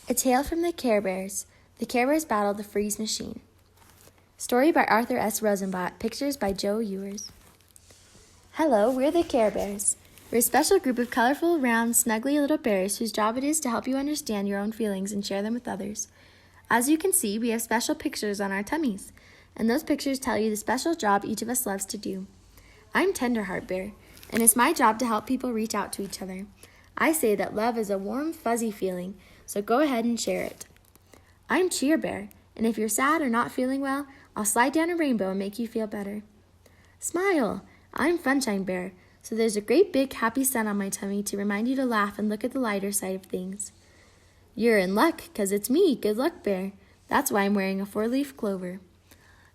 A Tale from the Carebears. The Carebears Battle the Freeze Machine. Story by Arthur S. Rosenblatt. Pictures by Joe Ewers. Hello, we're the Carebears. We're a special group of colorful, round, snuggly little bears whose job it is to help you understand your own feelings and share them with others. As you can see, we have special pictures on our tummies, and those pictures tell you the special job each of us loves to do. I'm Tenderheart Bear, and it's my job to help people reach out to each other. I say that love is a warm, fuzzy feeling, so go ahead and share it. I'm Cheer Bear, and if you're sad or not feeling well, I'll slide down a rainbow and make you feel better. Smile! I'm Funshine Bear, so there's a great big happy sun on my tummy to remind you to laugh and look at the lighter side of things. You're in luck, 'cause it's me, Good Luck Bear. That's why I'm wearing a 4-leaf clover.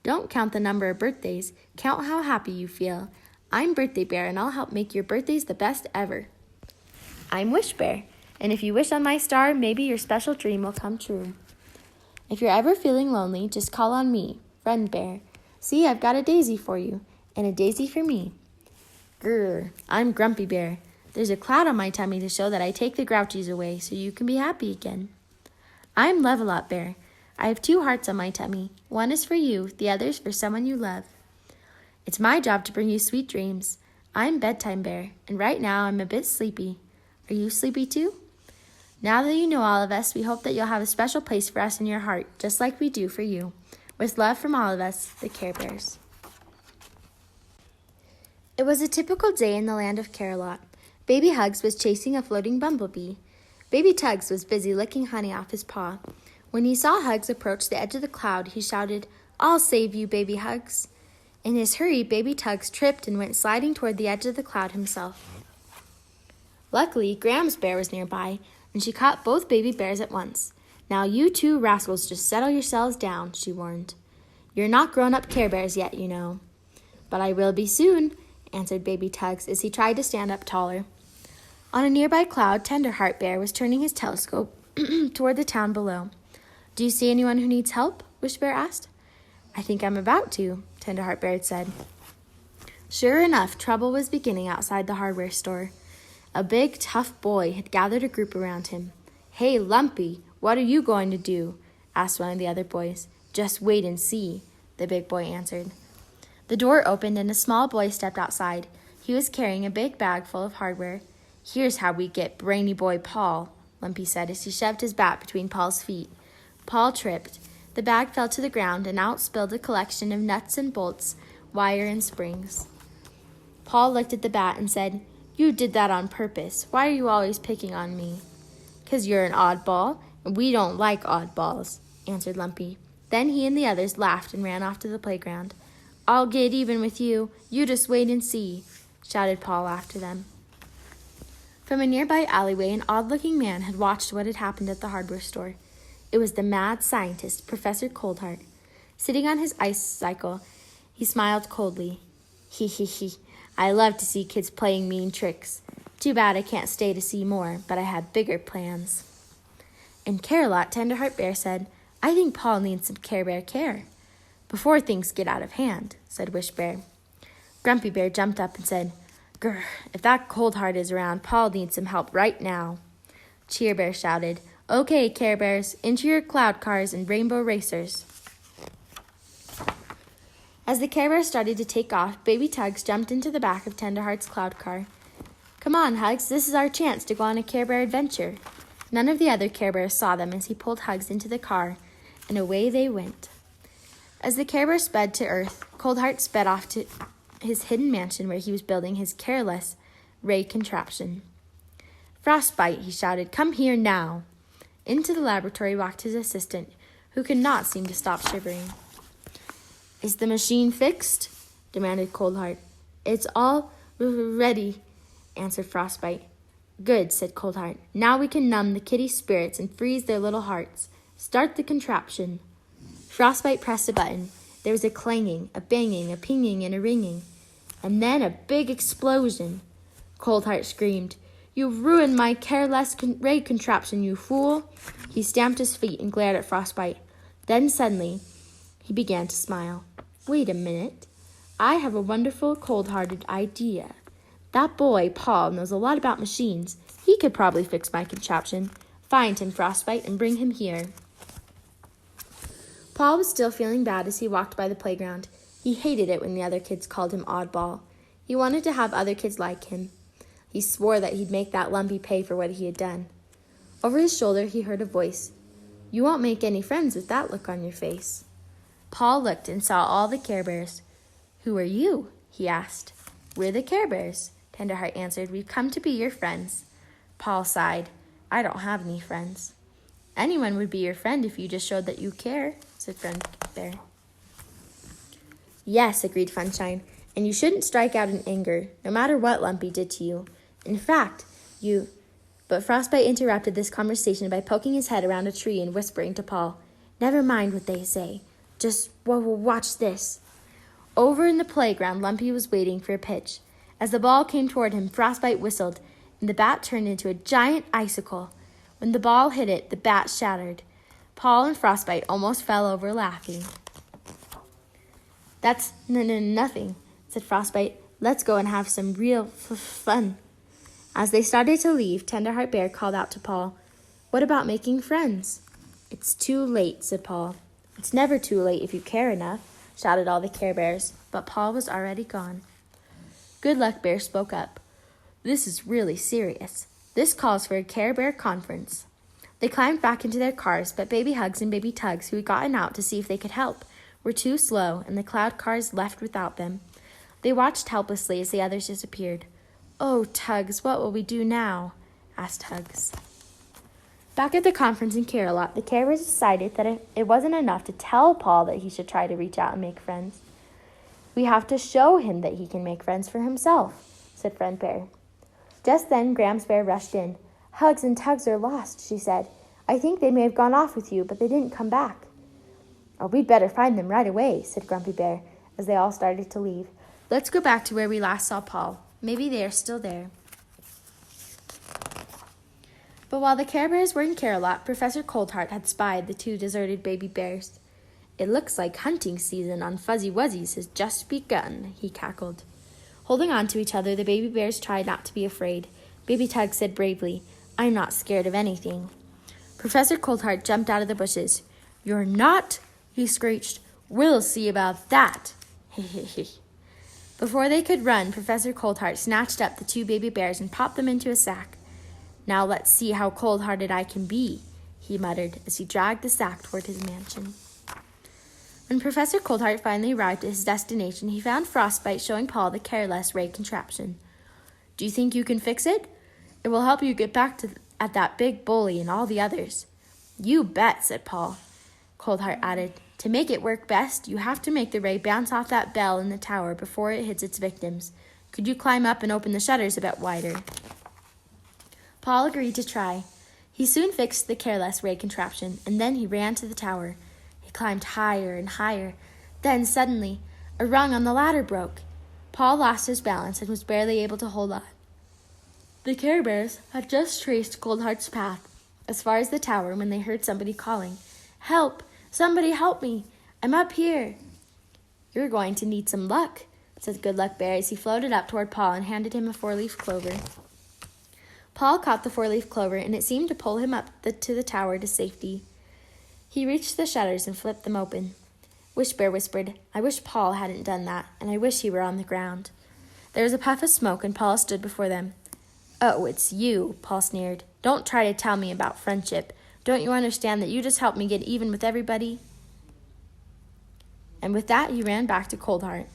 Don't count the number of birthdays, count how happy you feel. I'm Birthday Bear, and I'll help make your birthdays the best ever. I'm Wish Bear, and if you wish on my star, maybe your special dream will come true. If you're ever feeling lonely, just call on me, Friend Bear. See, I've got a daisy for you, and a daisy for me. Grrr, I'm Grumpy Bear. There's a cloud on my tummy to show that I take the grouchies away so you can be happy again. I'm Level Up Bear. I have 2 hearts on my tummy. One is for you, the other's for someone you love. It's my job to bring you sweet dreams. I'm Bedtime Bear, and right now I'm a bit sleepy. Are you sleepy too? Now that you know all of us, we hope that you'll have a special place for us in your heart, just like we do for you. With love from all of us, the Carebears. It was a typical day in the land of Camelot. Baby Hugs was chasing a floating bumblebee. Baby Tugs was busy licking honey off his paw. When he saw Hugs approach the edge of the cloud, he shouted, "I'll save you, Baby Hugs." In his hurry, Baby Tugs tripped and went sliding toward the edge of the cloud himself. Luckily, Grams Bear was nearby, and she caught both baby bears at once. "Now you 2 rascals just settle yourselves down," she warned. "You're not grown-up Care Bears yet, you know." "But I will be soon," answered Baby Tugs as he tried to stand up taller. On a nearby cloud, Tenderheart Bear was turning his telescope toward the town below. "Do you see anyone who needs help?" Wish Bear asked. "I think I'm about to," Tenderheart Bear said. Sure enough, trouble was beginning outside the hardware store. A big, tough boy had gathered a group around him. "Hey, Lumpy, what are you going to do?" asked one of the other boys. "Just wait and see," the big boy answered. The door opened and a small boy stepped outside. He was carrying a big bag full of hardware. "Here's how we get Brainy Boy Paul," Lumpy said as he shoved his bat between Paul's feet. Paul tripped. The bag fell to the ground and out spilled a collection of nuts and bolts, wire and springs. Paul looked at the bat and said, "You did that on purpose. Why are you always picking on me?" "'Cause you're an oddball, and we don't like oddballs," answered Lumpy. Then he and the others laughed and ran off to the playground. "I'll get even with you. You just wait and see," shouted Paul after them. From a nearby alleyway, an odd-looking man had watched what had happened at the hardware store. It was the mad scientist, Professor Coldheart. Sitting on his ice cycle, he smiled coldly. "He. I love to see kids playing mean tricks. Too bad I can't stay to see more, but I had bigger plans." In Camelot, Tenderheart Bear said, "I think Paul needs some Care Bear care. Before things get out of hand," said Wish Bear. Grumpy Bear jumped up and said, "Grr, if that Coldheart is around, Paul needs some help right now." Cheer Bear shouted, "Okay, Care Bears, into your cloud cars and rainbow racers." As the Care Bears started to take off, Baby Tugs jumped into the back of Tenderheart's cloud car. "Come on, Hugs, this is our chance to go on a Care Bear adventure." None of the other Care Bears saw them as he pulled Hugs into the car, and away they went. As the Care Bear sped to Earth, Coldheart sped off to his hidden mansion where he was building his careless ray contraption. "Frostbite," he shouted, "come here now." Into the laboratory walked his assistant, who could not seem to stop shivering. "Is the machine fixed?" demanded Coldheart. "It's all ready," answered Frostbite. "Good," said Coldheart. "Now we can numb the kitty spirits and freeze their little hearts. Start the contraption." Frostbite pressed a button. There was a clanging, a banging, a pinging, and a ringing. And then a big explosion. Coldheart screamed, "You've ruined my careless ray contraption, you fool!" He stamped his feet and glared at Frostbite. Then suddenly, he began to smile. "Wait a minute. I have a wonderful, cold-hearted idea. That boy, Paul, knows a lot about machines. He could probably fix my contraption. Find him, Frostbite, and bring him here." Paul was still feeling bad as he walked by the playground. He hated it when the other kids called him oddball. He wanted to have other kids like him. He swore that he'd make that Lumpy pay for what he had done. Over his shoulder, he heard a voice. "You won't make any friends with that look on your face." Paul looked and saw all the Carebears. "Who are you?" he asked. "We're the Carebears," Tenderheart answered. "We've come to be your friends." Paul sighed. "I don't have any friends." "Anyone would be your friend if you just showed that you care," said Friend Bear. "Yes," agreed Funshine, "and you shouldn't strike out in anger, no matter what Lumpy did to you. In fact, you—" But Frostbite interrupted this conversation by poking his head around a tree and whispering to Paul, "Never mind what they say. Just watch this." Over in the playground, Lumpy was waiting for a pitch. As the ball came toward him, Frostbite whistled, and the bat turned into a giant icicle. When the ball hit it, the bat shattered. Paul and Frostbite almost fell over laughing. "That's nothing," said Frostbite. "Let's go and have some real fun." As they started to leave, Tenderheart Bear called out to Paul, "What about making friends?" "It's too late," said Paul. "It's never too late if you care enough," shouted all the Care Bears, but Paul was already gone. Good Luck Bear spoke up. "This is really serious. This calls for a Care Bear conference." They climbed back into their cars, but Baby Hugs and Baby Tugs, who had gotten out to see if they could help, were too slow, and the cloud cars left without them. They watched helplessly as the others disappeared. "Oh, Tugs, what will we do now?" asked Hugs. Back at the conference in Camelot, the Carebears decided that it wasn't enough to tell Paul that he should try to reach out and make friends. "We have to show him that he can make friends for himself," said Friend Bear. Just then, Grams Bear rushed in. "Hugs and Tugs are lost," she said. "I think they may have gone off with you, but they didn't come back." "Oh, we'd better find them right away," said Grumpy Bear, as they all started to leave. "Let's go back to where we last saw Paul. Maybe they are still there." But while the Care Bears were in Camelot, Professor Coldheart had spied the two deserted baby bears. "It looks like hunting season on Fuzzy Wuzzies has just begun," he cackled. Holding on to each other, the baby bears tried not to be afraid. Baby Tug said bravely, "I'm not scared of anything." Professor Coldheart jumped out of the bushes. "You're not?" he screeched. "We'll see about that." Before they could run, Professor Coldheart snatched up the two baby bears and popped them into a sack. "Now let's see how cold-hearted I can be," he muttered as he dragged the sack toward his mansion. When Professor Coldheart finally arrived at his destination, he found Frostbite showing Paul the careless ray contraption. "Do you think you can fix it? It will help you get back at that big bully and all the others." "You bet," said Paul. Coldheart added, "To make it work best, you have to make the ray bounce off that bell in the tower before it hits its victims. Could you climb up and open the shutters a bit wider?" Paul agreed to try. He soon fixed the careless ray contraption, and then he ran to the tower. He climbed higher and higher. Then, suddenly, a rung on the ladder broke. Paul lost his balance and was barely able to hold on. The Care Bears had just traced Coldheart's path as far as the tower when they heard somebody calling, "Help! Somebody help me! I'm up here!" "You're going to need some luck," said Good Luck Bear as he floated up toward Paul and handed him a four-leaf clover. Paul caught the four-leaf clover, and it seemed to pull him up to the tower to safety. He reached the shutters and flipped them open. Wishbear whispered, "I wish Paul hadn't done that, and I wish he were on the ground." There was a puff of smoke, and Paul stood before them. "Oh, it's you," Paul sneered. "Don't try to tell me about friendship. Don't you understand that you just helped me get even with everybody?" And with that, he ran back to Coldheart.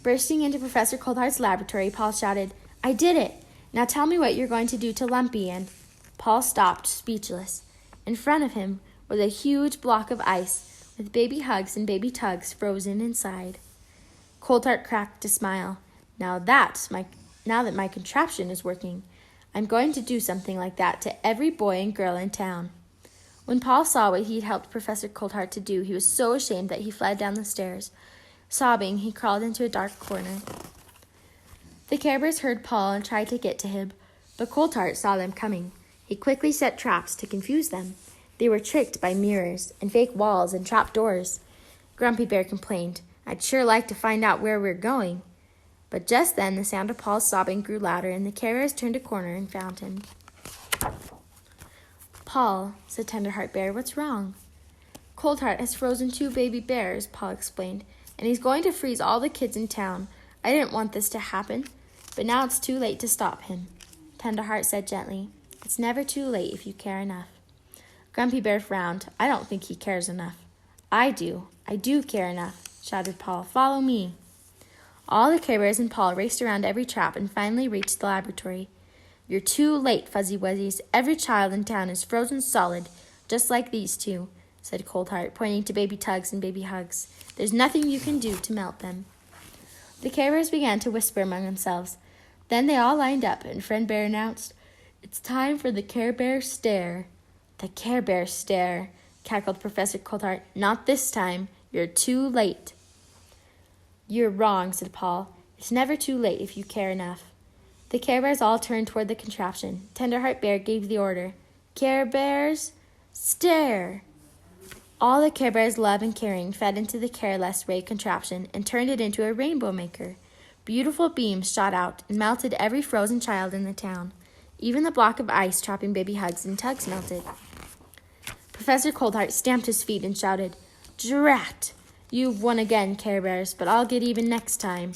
Bursting into Professor Coldheart's laboratory, Paul shouted, "I did it! Now tell me what you're going to do to Lumpy and—" Paul stopped, speechless. In front of him was a huge block of ice, with Baby Hugs and Baby Tugs frozen inside. Coldheart cracked a smile. Now that my contraption is working, I'm going to do something like that to every boy and girl in town." When Paul saw what he'd helped Professor Coldheart to do, he was so ashamed that he fled down the stairs. Sobbing, he crawled into a dark corner. The Carebears heard Paul and tried to get to him, but Coldheart saw them coming. He quickly set traps to confuse them. They were tricked by mirrors and fake walls and trap doors. Grumpy Bear complained, "I'd sure like to find out where we're going." But just then the sound of Paul's sobbing grew louder, and the Carebears turned a corner and found him. "Paul," said Tenderheart Bear, "what's wrong?" "Coldheart has frozen 2 baby bears," Paul explained, "and he's going to freeze all the kids in town. I didn't want this to happen, but now it's too late to stop him." Tenderheart said gently, "It's never too late if you care enough." Grumpy Bear frowned. "I don't think he cares enough." I do care enough," shouted Paul. "Follow me." All the Carebears and Paul raced around every trap and finally reached the laboratory. "You're too late, Fuzzy Wuzzies. Every child in town is frozen solid, just like these 2, said Coldheart, pointing to Baby Tugs and Baby Hugs. "There's nothing you can do to melt them." The Carebears began to whisper among themselves. Then they all lined up, and Friend Bear announced, "It's time for the Carebear stare." "The Carebear stare," cackled Professor Coldheart. "Not this time. You're too late." "You're wrong," said Paul. "It's never too late if you care enough." The Carebears all turned toward the contraption. Tenderheart Bear gave the order, "Carebears, stare!" All the Carebears' love and caring fed into the Careless Ray contraption and turned it into a rainbow maker. Beautiful beams shot out and melted every frozen child in the town. Even the block of ice trapping Baby Hugs and Tugs melted. Professor Coldheart stamped his feet and shouted, "Drat! You've won again, Carebears, but I'll get even next time."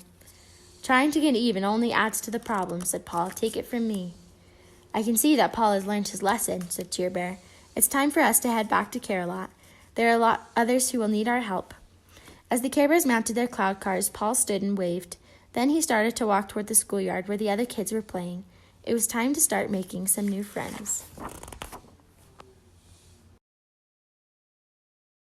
"Trying to get even only adds to the problem," said Paul. "Take it from me." "I can see that Paul has learned his lesson," said Cheer Bear. "It's time for us to head back to Camelot. There are a lot others who will need our help." As the Carebears mounted their cloud cars, Paul stood and waved. Then he started to walk toward the schoolyard where the other kids were playing. It was time to start making some new friends.